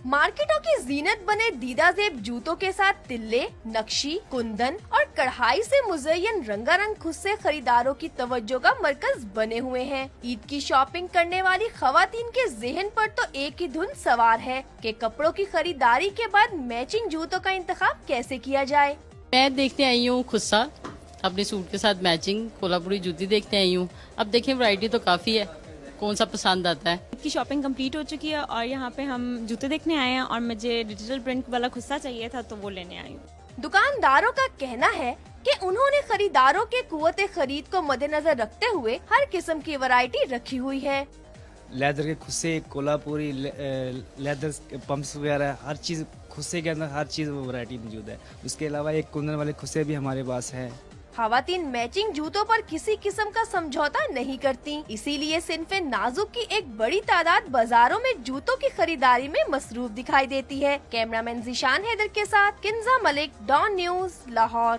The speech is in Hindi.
मार्केटों की जीनत बने दीदा जेब जूतों के साथ तिल्ले, नक्शी, कुंदन और कढ़ाई से मुज़य्यन रंगारंग खुस्से खरीदारों की तवज्जो का मरकज बने हुए हैं। ईद की शॉपिंग करने वाली खवातीन के ज़हन पर तो एक ही धुन सवार है कि कपड़ों की खरीदारी के बाद मैचिंग जूतों का इंतखाब कैसे किया जाए। मैं देखने आई हूँ खुस्सा, अपने सूट के साथ मैचिंग कोल्हापुरी जूती देखने आई हूँ। अब देखें वैरायटी तो काफी है, कौन सा पसंद आता है। की शॉपिंग कंप्लीट हो चुकी है और यहाँ पे हम जूते देखने आए हैं और मुझे डिजिटल प्रिंट वाला खुस्सा चाहिए था तो वो लेने आई हूँ। दुकानदारों का कहना है कि उन्होंने खरीदारों के कुव्वते खरीद को मद्देनजर रखते हुए हर किस्म की वैरायटी रखी हुई है। लेदर के खुस्से, कोल्हापुरी लेदर पंप्स वगैरह हर चीज़ खुस्से के अंदर हर चीज़ वैरायटी मौजूद है। उसके अलावा एक कुंदन वाले खुस्से भी हमारे पास हैं। खवातीन मैचिंग जूतों पर किसी किस्म का समझौता नहीं करती, इसीलिए सिन्फे नाजुक की एक बड़ी तादाद बाजारों में जूतों की खरीदारी में मसरूफ दिखाई देती है। कैमरामैन जिशान हैदर के साथ किंजा मलिक, डॉन न्यूज़, लाहौर।